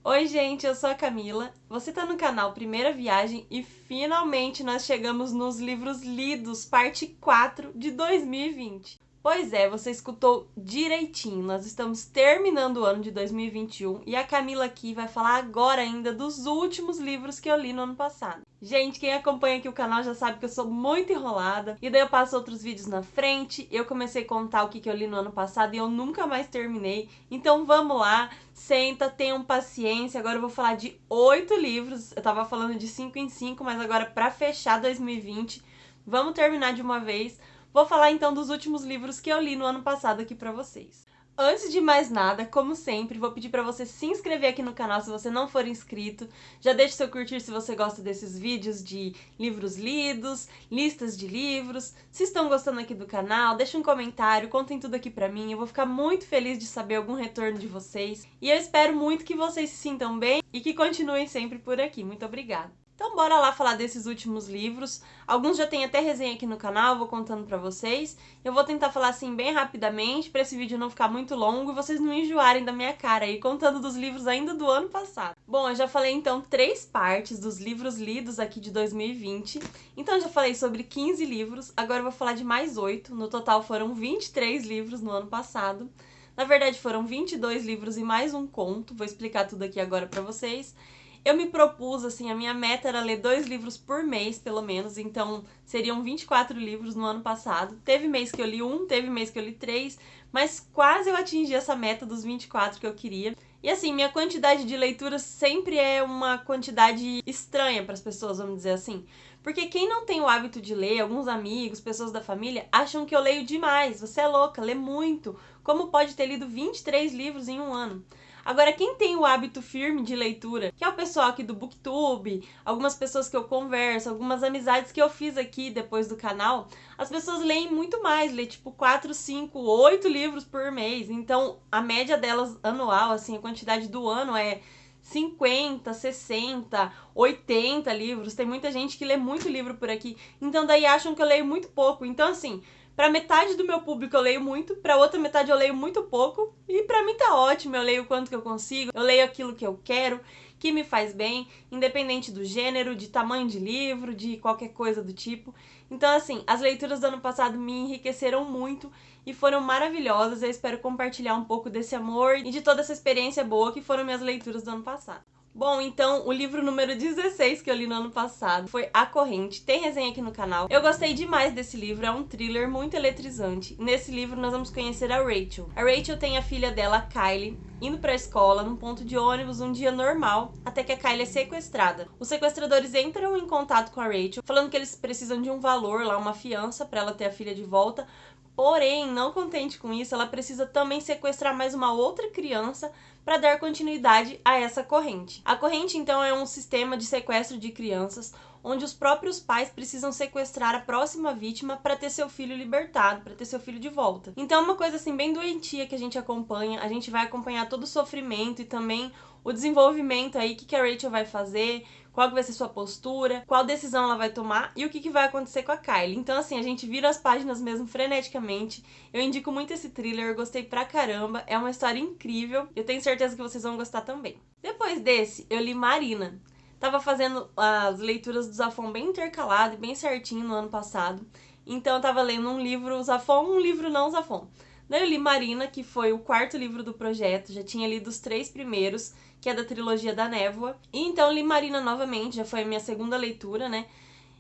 Oi, gente, eu sou a Camila. Você tá no canal Primeira Viagem e finalmente nós chegamos nos livros lidos, parte 4 de 2020. Pois é, você escutou direitinho. Nós estamos terminando o ano de 2021 e a Camila aqui vai falar agora ainda dos últimos livros que eu li no ano passado. Gente, quem acompanha aqui o canal já sabe que eu sou muito enrolada e daí eu passo outros vídeos na frente. Eu comecei a contar o que eu li no ano passado e eu nunca mais terminei. Então vamos lá, senta, tenham paciência. Agora eu vou falar de 8 livros. Eu tava falando de 5 em 5, mas agora pra fechar 2020, vamos terminar de uma vez. Vou falar então dos últimos livros que eu li no ano passado aqui pra vocês. Antes de mais nada, como sempre, vou pedir para você se inscrever aqui no canal se você não for inscrito. Já deixe seu curtir se você gosta desses vídeos de livros lidos, listas de livros. Se estão gostando aqui do canal, deixe um comentário, contem tudo aqui pra mim. Eu vou ficar muito feliz de saber algum retorno de vocês. E eu espero muito que vocês se sintam bem e que continuem sempre por aqui. Muito obrigada! Então bora lá falar desses últimos livros. Alguns já tem até resenha aqui no canal, eu vou contando pra vocês. Eu vou tentar falar assim bem rapidamente, pra esse vídeo não ficar muito longo e vocês não enjoarem da minha cara aí, contando dos livros ainda do ano passado. Bom, eu já falei então 3 partes dos livros lidos aqui de 2020. Então eu já falei sobre 15 livros, agora eu vou falar de mais 8. No total foram 23 livros no ano passado. Na verdade foram 22 livros e mais um conto, vou explicar tudo aqui agora pra vocês. Eu me propus, assim, a minha meta era ler 2 livros por mês, pelo menos, então seriam 24 livros no ano passado. Teve mês que eu li 1, teve mês que eu li 3, mas quase eu atingi essa meta dos 24 que eu queria. E assim, minha quantidade de leituras sempre é uma quantidade estranha para as pessoas, vamos dizer assim. Porque quem não tem o hábito de ler, alguns amigos, pessoas da família, acham que eu leio demais. Você é louca, lê muito. Como pode ter lido 23 livros em um ano? Agora, quem tem o hábito firme de leitura, que é o pessoal aqui do Booktube, algumas pessoas que eu converso, algumas amizades que eu fiz aqui depois do canal, as pessoas leem muito mais, lê tipo 4, 5, 8 livros por mês. Então, a média delas anual, assim, a quantidade do ano é 50, 60, 80 livros. Tem muita gente que lê muito livro por aqui, então daí acham que eu leio muito pouco. Então, assim, pra metade do meu público eu leio muito, pra outra metade eu leio muito pouco, e pra mim tá ótimo, eu leio o quanto que eu consigo, eu leio aquilo que eu quero, que me faz bem, independente do gênero, de tamanho de livro, de qualquer coisa do tipo. Então, assim, as leituras do ano passado me enriqueceram muito e foram maravilhosas. Eu espero compartilhar um pouco desse amor e de toda essa experiência boa que foram minhas leituras do ano passado. Bom, então, o livro número 16 que eu li no ano passado foi A Corrente. Tem resenha aqui no canal. Eu gostei demais desse livro, é um thriller muito eletrizante. Nesse livro nós vamos conhecer a Rachel. A Rachel tem a filha dela, a Kylie, indo pra escola, num ponto de ônibus, um dia normal, até que a Kylie é sequestrada. Os sequestradores entram em contato com a Rachel, falando que eles precisam de um valor lá, uma fiança, pra ela ter a filha de volta. Porém, não contente com isso, ela precisa também sequestrar mais uma outra criança para dar continuidade a essa corrente. A corrente, então, é um sistema de sequestro de crianças onde os próprios pais precisam sequestrar a próxima vítima para ter seu filho libertado, para ter seu filho de volta. Então é uma coisa assim bem doentia que a gente acompanha, a gente vai acompanhar todo o sofrimento e também o desenvolvimento aí, o que a Rachel vai fazer, qual vai ser sua postura, qual decisão ela vai tomar e o que vai acontecer com a Kylie. Então assim, a gente vira as páginas mesmo freneticamente. Eu indico muito esse thriller, eu gostei pra caramba, é uma história incrível, eu tenho certeza que vocês vão gostar também. Depois desse, eu li Marina. Tava fazendo as leituras do Zafon bem intercalado e bem certinho no ano passado. Então eu tava lendo um livro Zafon, um livro não Zafon. Daí eu li Marina, que foi o 4º livro do projeto, já tinha lido os 3 primeiros, que é da trilogia da Névoa. E então li Marina novamente, já foi a minha segunda leitura, né?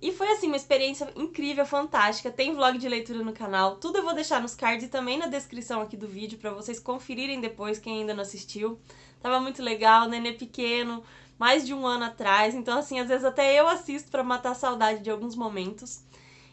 E foi assim, uma experiência incrível, fantástica. Tem vlog de leitura no canal, tudo eu vou deixar nos cards e também na descrição aqui do vídeo pra vocês conferirem depois, quem ainda não assistiu. Tava muito legal, nenê pequeno, mais de um ano atrás, então assim, às vezes até eu assisto pra matar a saudade de alguns momentos.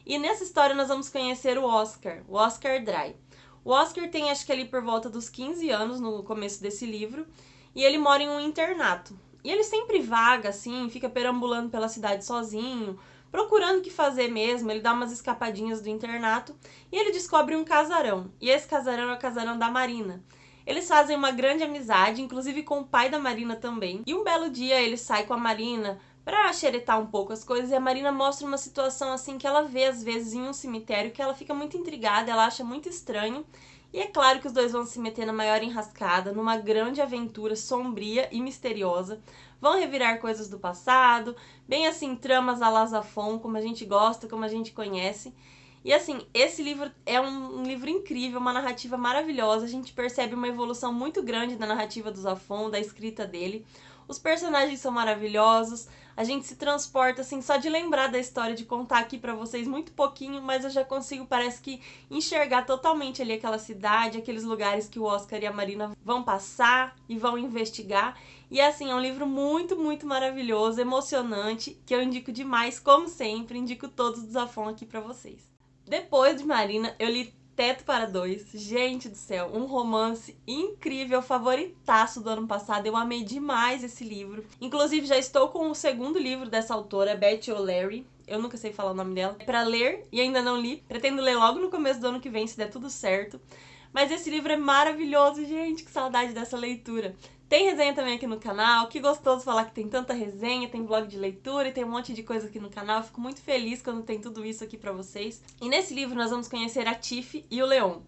E nessa história nós vamos conhecer o Oscar Dry. O Oscar tem acho que ali por volta dos 15 anos no começo desse livro, e ele mora em um internato. E ele sempre vaga assim, fica perambulando pela cidade sozinho, procurando o que fazer mesmo, ele dá umas escapadinhas do internato, e ele descobre um casarão. E esse casarão é o casarão da Marina. Eles fazem uma grande amizade, inclusive com o pai da Marina também. E um belo dia ele sai com a Marina pra xeretar um pouco as coisas, e a Marina mostra uma situação assim que ela vê às vezes em um cemitério que ela fica muito intrigada, ela acha muito estranho, E é claro que os dois vão se meter na maior enrascada, numa grande aventura sombria e misteriosa. Vão revirar coisas do passado, bem assim, tramas à la Zafón, como a gente gosta, como a gente conhece. E assim, esse livro é um livro incrível, uma narrativa maravilhosa. A gente percebe uma evolução muito grande da narrativa do Zafón, da escrita dele. Os personagens são maravilhosos, a gente se transporta, assim, só de lembrar da história, de contar aqui pra vocês muito pouquinho, mas eu já consigo, parece que, enxergar totalmente ali aquela cidade, aqueles lugares que o Oscar e a Marina vão passar e vão investigar. E assim, é um livro muito, muito maravilhoso, emocionante, que eu indico demais, como sempre, indico todos os Zafón aqui pra vocês. Depois de Marina, eu li Teto para Dois. Gente do céu, um romance incrível, favoritaço do ano passado. Eu amei demais esse livro. Inclusive, já estou com o segundo livro dessa autora, Beth O'Leary. Eu nunca sei falar o nome dela. Para ler e ainda não li. Pretendo ler logo no começo do ano que vem, se der tudo certo. Mas esse livro é maravilhoso, gente, que saudade dessa leitura. Tem resenha também aqui no canal, que gostoso falar que tem tanta resenha, tem blog de leitura e tem um monte de coisa aqui no canal. Eu fico muito feliz quando tem tudo isso aqui pra vocês. E nesse livro nós vamos conhecer a Tiff e o Leon.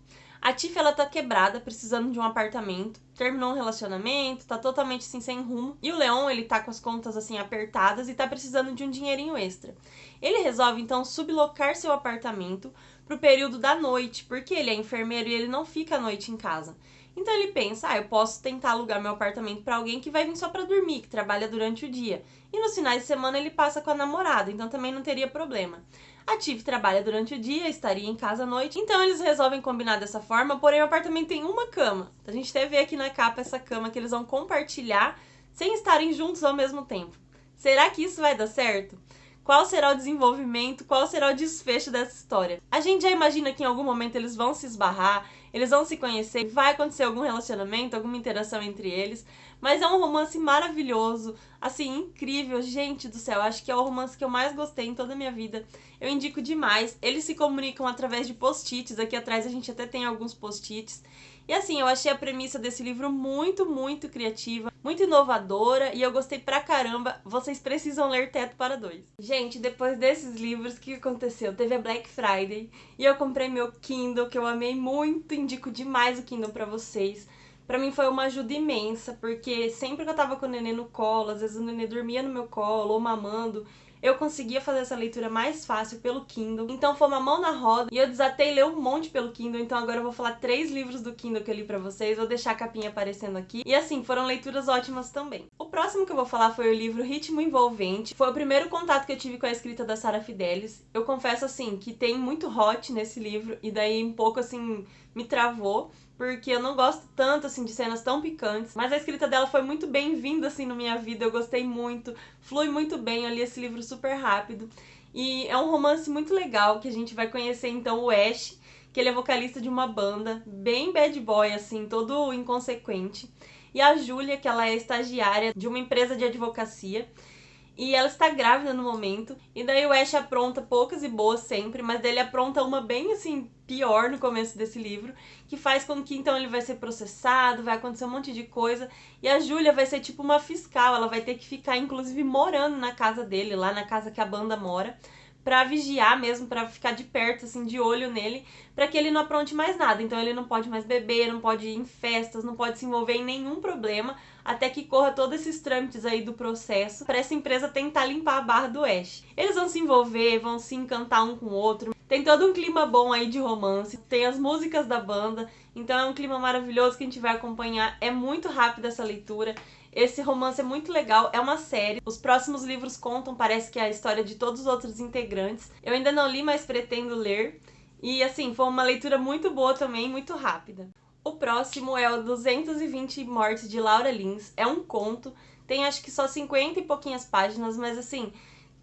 A Tiff, ela tá quebrada, precisando de um apartamento, terminou um relacionamento, tá totalmente assim sem rumo. E o Leon, ele tá com as contas assim apertadas e tá precisando de um dinheirinho extra. Ele resolve então sublocar seu apartamento pro período da noite, porque ele é enfermeiro e ele não fica à noite em casa. Então ele pensa, eu posso tentar alugar meu apartamento para alguém que vai vir só para dormir, que trabalha durante o dia. E nos finais de semana ele passa com a namorada, então também não teria problema. A Tiff trabalha durante o dia, estaria em casa à noite, então eles resolvem combinar dessa forma, porém o apartamento tem uma cama. A gente até vê aqui na capa essa cama que eles vão compartilhar sem estarem juntos ao mesmo tempo. Será que isso vai dar certo? Qual será o desenvolvimento, qual será o desfecho dessa história? A gente já imagina que em algum momento eles vão se esbarrar, eles vão se conhecer, vai acontecer algum relacionamento, alguma interação entre eles, mas é um romance maravilhoso, assim, incrível, gente do céu, acho que é o romance que eu mais gostei em toda a minha vida, eu indico demais. Eles se comunicam através de post-its, aqui atrás a gente até tem alguns post-its. E assim, eu achei a premissa desse livro muito, muito criativa, muito inovadora e eu gostei pra caramba. Vocês precisam ler Teto para Dois. Gente, depois desses livros, o que aconteceu? Teve a Black Friday e eu comprei meu Kindle, que eu amei muito, indico demais o Kindle pra vocês. Pra mim foi uma ajuda imensa, porque sempre que eu tava com o nenê no colo, às vezes o nenê dormia no meu colo ou mamando, eu conseguia fazer essa leitura mais fácil pelo Kindle. Então foi uma mão na roda e eu desatei ler um monte pelo Kindle. Então agora eu vou falar 3 livros do Kindle que eu li pra vocês. Vou deixar a capinha aparecendo aqui. E assim, foram leituras ótimas também. O próximo que eu vou falar foi o livro Ritmo Envolvente. Foi o primeiro contato que eu tive com a escrita da Sara Fidelis. Eu confesso assim que tem muito hot nesse livro e daí um pouco assim me travou, porque eu não gosto tanto, assim, de cenas tão picantes, mas a escrita dela foi muito bem-vinda, assim, na minha vida, eu gostei muito, flui muito bem, eu li esse livro super rápido, e é um romance muito legal, que a gente vai conhecer, então, o Ash, que ele é vocalista de uma banda, bem bad boy, assim, todo inconsequente, e a Júlia, que ela é estagiária de uma empresa de advocacia, e ela está grávida no momento, e daí o Ash apronta poucas e boas sempre, mas daí ele apronta uma bem, assim, pior no começo desse livro, que faz com que, então, ele vai ser processado, vai acontecer um monte de coisa, e a Júlia vai ser tipo uma fiscal, ela vai ter que ficar, inclusive, morando na casa dele, lá na casa que a banda mora, pra vigiar mesmo, pra ficar de perto, assim, de olho nele, pra que ele não apronte mais nada. Então ele não pode mais beber, não pode ir em festas, não pode se envolver em nenhum problema, até que corra todos esses trâmites aí do processo, pra essa empresa tentar limpar a barra do Ash. Eles vão se envolver, vão se encantar um com o outro, tem todo um clima bom aí de romance, tem as músicas da banda, então é um clima maravilhoso que a gente vai acompanhar, é muito rápida essa leitura. Esse romance é muito legal, é uma série. Os próximos livros contam, parece que é a história de todos os outros integrantes. Eu ainda não li, mas pretendo ler. E assim, foi uma leitura muito boa também, muito rápida. O próximo é o 220 Mortes de Laura Lins. É um conto, tem acho que só 50 e pouquinhas páginas, mas assim,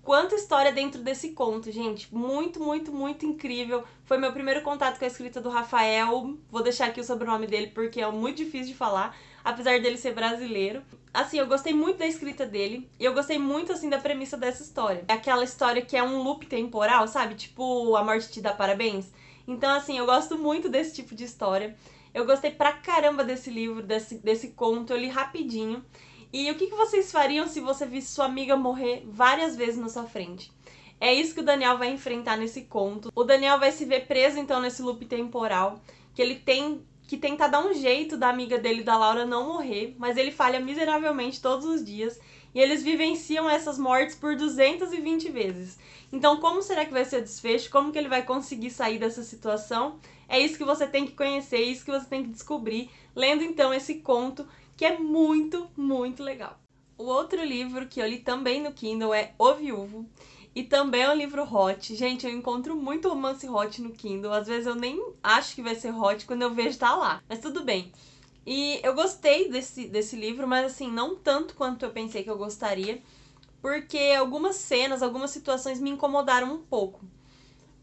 quanta história dentro desse conto, gente. Muito, muito, muito incrível. Foi meu primeiro contato com a escrita do Rafael. Vou deixar aqui o sobrenome dele porque é muito difícil de falar, apesar dele ser brasileiro. Assim, eu gostei muito da escrita dele e eu gostei muito, assim, da premissa dessa história. É aquela história que é um loop temporal, sabe? Tipo, A Morte Te Dá Parabéns. Então, assim, eu gosto muito desse tipo de história. Eu gostei pra caramba desse livro, desse conto. Eu li rapidinho. E o que vocês fariam se você visse sua amiga morrer várias vezes na sua frente? É isso que o Daniel vai enfrentar nesse conto. O Daniel vai se ver preso, então, nesse loop temporal, que ele tem que tenta dar um jeito da amiga dele, da Laura, não morrer, mas ele falha miseravelmente todos os dias e eles vivenciam essas mortes por 220 vezes. Então, como será que vai ser o desfecho? Como que ele vai conseguir sair dessa situação? É isso que você tem que conhecer, é isso que você tem que descobrir, lendo então esse conto, que é muito, muito legal. O outro livro que eu li também no Kindle é O Viúvo. E também é um livro hot. Gente, eu encontro muito romance hot no Kindle. Às vezes eu nem acho que vai ser hot quando eu vejo tá lá. Mas tudo bem. E eu gostei desse livro, mas assim, não tanto quanto eu pensei que eu gostaria. Porque algumas cenas, algumas situações me incomodaram um pouco.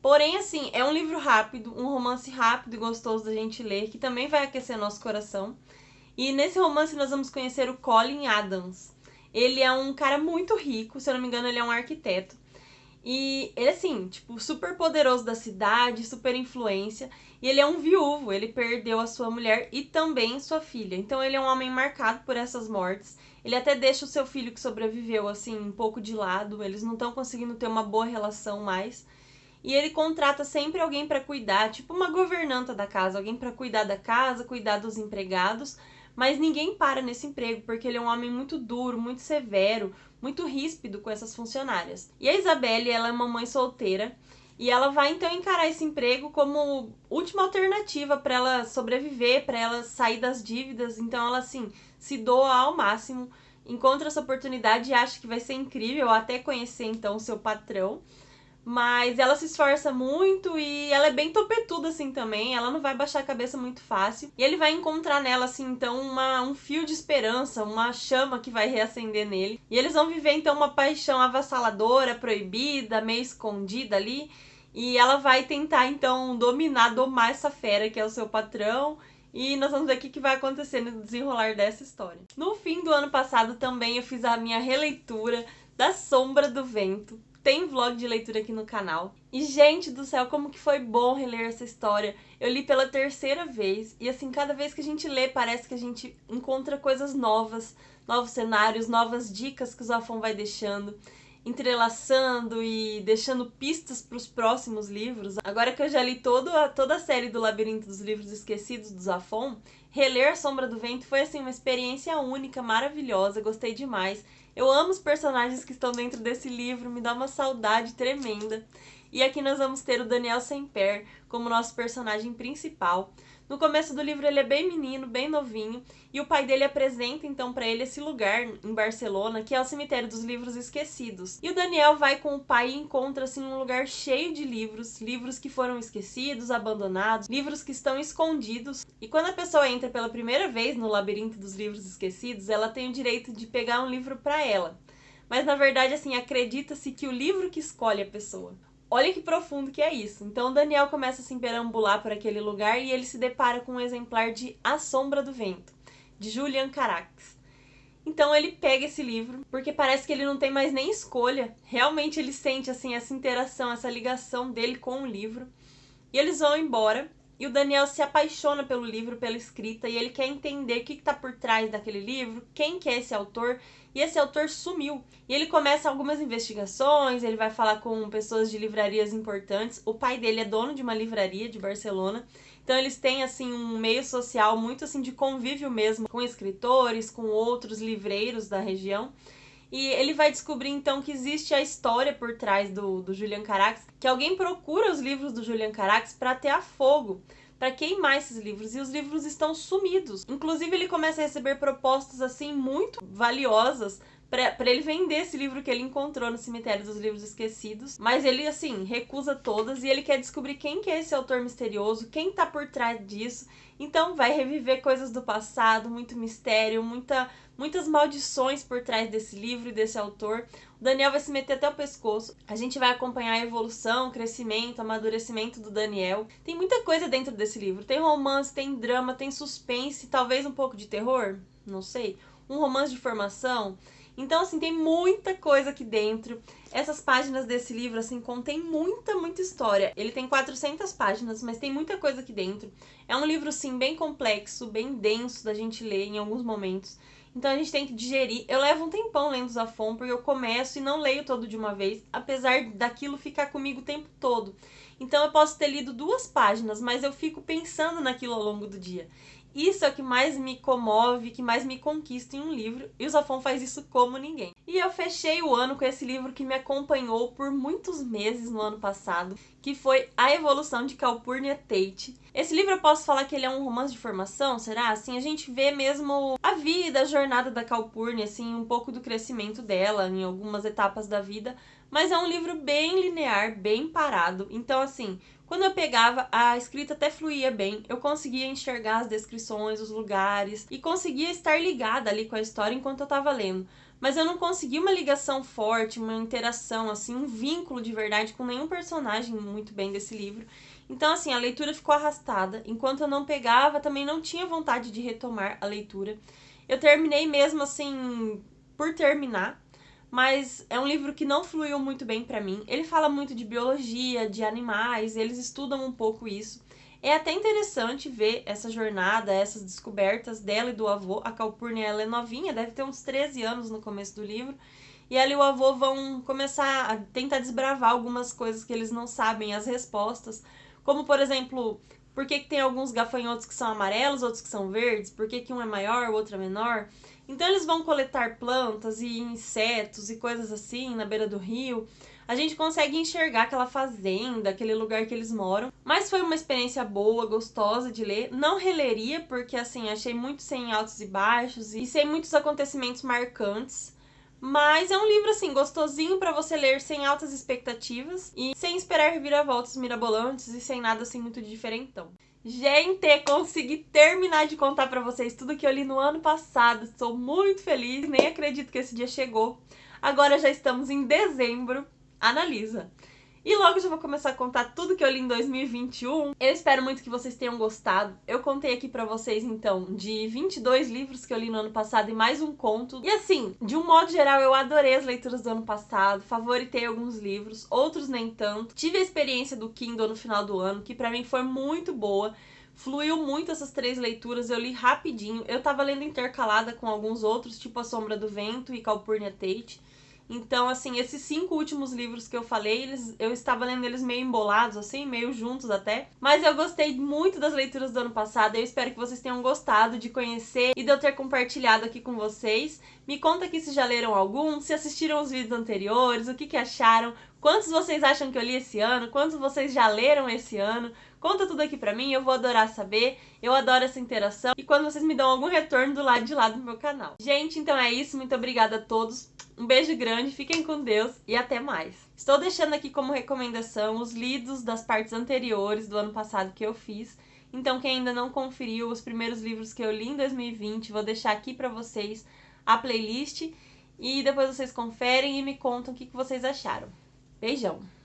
Porém, assim, é um livro rápido, um romance rápido e gostoso da gente ler, que também vai aquecer nosso coração. E nesse romance nós vamos conhecer o Colin Adams. Ele é um cara muito rico, se eu não me engano ele é um arquiteto. E ele, assim, tipo, super poderoso da cidade, super influência. E ele é um viúvo, ele perdeu a sua mulher e também sua filha. Então ele é um homem marcado por essas mortes. Ele até deixa o seu filho que sobreviveu, assim, um pouco de lado. Eles não estão conseguindo ter uma boa relação mais. E ele contrata sempre alguém para cuidar, tipo uma governanta da casa. Alguém para cuidar da casa, cuidar dos empregados. Mas ninguém para nesse emprego, porque ele é um homem muito duro, muito severo, muito ríspido com essas funcionárias. E a Isabelle, ela é uma mãe solteira, e ela vai então encarar esse emprego como última alternativa para ela sobreviver, para ela sair das dívidas. Então ela, assim, se doa ao máximo, encontra essa oportunidade e acha que vai ser incrível até conhecer então o seu patrão. Mas ela se esforça muito e ela é bem topetuda, assim, também. Ela não vai baixar a cabeça muito fácil. E ele vai encontrar nela, assim, então, um fio de esperança, uma chama que vai reacender nele. E eles vão viver, então, uma paixão avassaladora, proibida, meio escondida ali. E ela vai tentar, então, domar essa fera que é o seu patrão. E nós vamos ver o que vai acontecer no desenrolar dessa história. No fim do ano passado também eu fiz a minha releitura da Sombra do Vento. Tem vlog de leitura aqui no canal. E, gente do céu, como que foi bom reler essa história. Eu li pela terceira vez. E, assim, cada vez que a gente lê, parece que a gente encontra coisas novas. Novos cenários, novas dicas que o Zafón vai deixando. Entrelaçando e deixando pistas para os próximos livros. Agora que eu já li toda a série do Labirinto dos Livros Esquecidos do Zafón, reler A Sombra do Vento foi, assim, uma experiência única, maravilhosa. Gostei demais. Eu amo os personagens que estão dentro desse livro, me dá uma saudade tremenda. E aqui nós vamos ter o Daniel Semper como nosso personagem principal. No começo do livro ele é bem menino, bem novinho, e o pai dele apresenta então para ele esse lugar em Barcelona, que é o Cemitério dos Livros Esquecidos. E o Daniel vai com o pai e encontra assim um lugar cheio de livros, livros que foram esquecidos, abandonados, livros que estão escondidos. E quando a pessoa entra pela primeira vez no Labirinto dos Livros Esquecidos, ela tem o direito de pegar um livro para ela. Mas na verdade, assim, acredita-se que o livro que escolhe a pessoa. Olha que profundo que é isso. Então o Daniel começa a se perambular por aquele lugar e ele se depara com um exemplar de A Sombra do Vento, de Julian Carax. Então ele pega esse livro, porque parece que ele não tem mais nem escolha. Realmente ele sente assim essa interação, essa ligação dele com o livro. E eles vão embora. E o Daniel se apaixona pelo livro, pela escrita, e ele quer entender o que está por trás daquele livro, quem que é esse autor, e esse autor sumiu. E ele começa algumas investigações, ele vai falar com pessoas de livrarias importantes. O pai dele é dono de uma livraria de Barcelona, então eles têm assim um meio social muito assim de convívio mesmo com escritores, com outros livreiros da região. E ele vai descobrir, então, que existe a história por trás do Julian Carax, que alguém procura os livros do Julian Carax para atear fogo, para queimar esses livros, e os livros estão sumidos. Inclusive, ele começa a receber propostas, assim, muito valiosas para ele vender esse livro que ele encontrou no Cemitério dos Livros Esquecidos. Mas ele, assim, recusa todas e ele quer descobrir quem que é esse autor misterioso, quem tá por trás disso. Então vai reviver coisas do passado, muito mistério, muitas maldições por trás desse livro e desse autor. O Daniel vai se meter até o pescoço. A gente vai acompanhar a evolução, o crescimento, o amadurecimento do Daniel. Tem muita coisa dentro desse livro. Tem romance, tem drama, tem suspense, talvez um pouco de terror, não sei. Um romance de formação. Então, assim, tem muita coisa aqui dentro. Essas páginas desse livro, assim, contém muita história. Ele tem 400 páginas, mas tem muita coisa aqui dentro. É um livro, assim, bem complexo, bem denso da gente ler em alguns momentos. então a gente tem que digerir. Eu levo um tempão lendo Zafon, porque eu começo e não leio todo de uma vez, apesar daquilo ficar comigo o tempo todo. Então eu posso ter lido 2 páginas, mas eu fico pensando naquilo ao longo do dia. Isso é o que mais me comove, que mais me conquista em um livro, e o Zafon faz isso como ninguém. E eu fechei o ano com esse livro que me acompanhou por muitos meses no ano passado, que foi A Evolução de Calpurnia Tate. Esse livro eu posso falar que ele é um romance de formação, será? Assim, a gente vê mesmo a vida, a jornada da Calpurnia, assim, um pouco do crescimento dela em algumas etapas da vida, mas é um livro bem linear, bem parado. Então, assim, quando eu pegava, a escrita até fluía bem, eu conseguia enxergar as descrições, os lugares, e conseguia estar ligada ali com a história enquanto eu tava lendo. Mas eu não consegui uma ligação forte, uma interação, assim, um vínculo de verdade com nenhum personagem muito bem desse livro. Então, assim, a leitura ficou arrastada. Enquanto eu não pegava, também não tinha vontade de retomar a leitura. Eu terminei mesmo, assim, por terminar. Mas é um livro que não fluiu muito bem pra mim. Ele fala muito de biologia, de animais, eles estudam um pouco isso. É até interessante ver essa jornada, essas descobertas dela e do avô. A Calpurnia, ela é novinha, deve ter uns 13 anos no começo do livro. E ela e o avô vão começar a tentar desbravar algumas coisas que eles não sabem, as respostas. Como, por exemplo, por que tem alguns gafanhotos que são amarelos, outros que são verdes? Por que um é maior, o outro é menor? Então eles vão coletar plantas e insetos e coisas assim na beira do rio. A gente consegue enxergar aquela fazenda, aquele lugar que eles moram. Mas foi uma experiência boa, gostosa de ler. Não releria, porque assim, achei muito sem altos e baixos e sem muitos acontecimentos marcantes. Mas é um livro, assim, gostosinho pra você ler sem altas expectativas e sem esperar reviravoltas mirabolantes e sem nada, assim, muito diferentão. Gente, consegui terminar de contar pra vocês tudo que eu li no ano passado. Estou muito feliz, nem acredito que esse dia chegou. Agora já estamos em dezembro. Analisa. E logo já vou começar a contar tudo que eu li em 2021. Eu espero muito que vocês tenham gostado. Eu contei aqui pra vocês, então, de 22 livros que eu li no ano passado e mais um conto. E assim, de um modo geral, eu adorei as leituras do ano passado, favoritei alguns livros, outros nem tanto. Tive a experiência do Kindle no final do ano, que pra mim foi muito boa. Fluiu muito essas 3 leituras, eu li rapidinho. Eu tava lendo intercalada com alguns outros, tipo A Sombra do Vento e Calpurnia Tate. Então, assim, esses 5 últimos livros que eu falei, eu estava lendo eles meio embolados, assim, meio juntos até. Mas eu gostei muito das leituras do ano passado, eu espero que vocês tenham gostado de conhecer e de eu ter compartilhado aqui com vocês. Me conta aqui se já leram algum, se assistiram os vídeos anteriores, o que acharam, quantos vocês acham que eu li esse ano, quantos vocês já leram esse ano. Conta tudo aqui pra mim, eu vou adorar saber, eu adoro essa interação e quando vocês me dão algum retorno do lado de lá do meu canal. Gente, então é isso, muito obrigada a todos, um beijo grande, fiquem com Deus e até mais. Estou deixando aqui como recomendação os lidos das partes anteriores do ano passado que eu fiz, então quem ainda não conferiu os primeiros livros que eu li em 2020, vou deixar aqui pra vocês a playlist e depois vocês conferem e me contam o que vocês acharam. Beijão!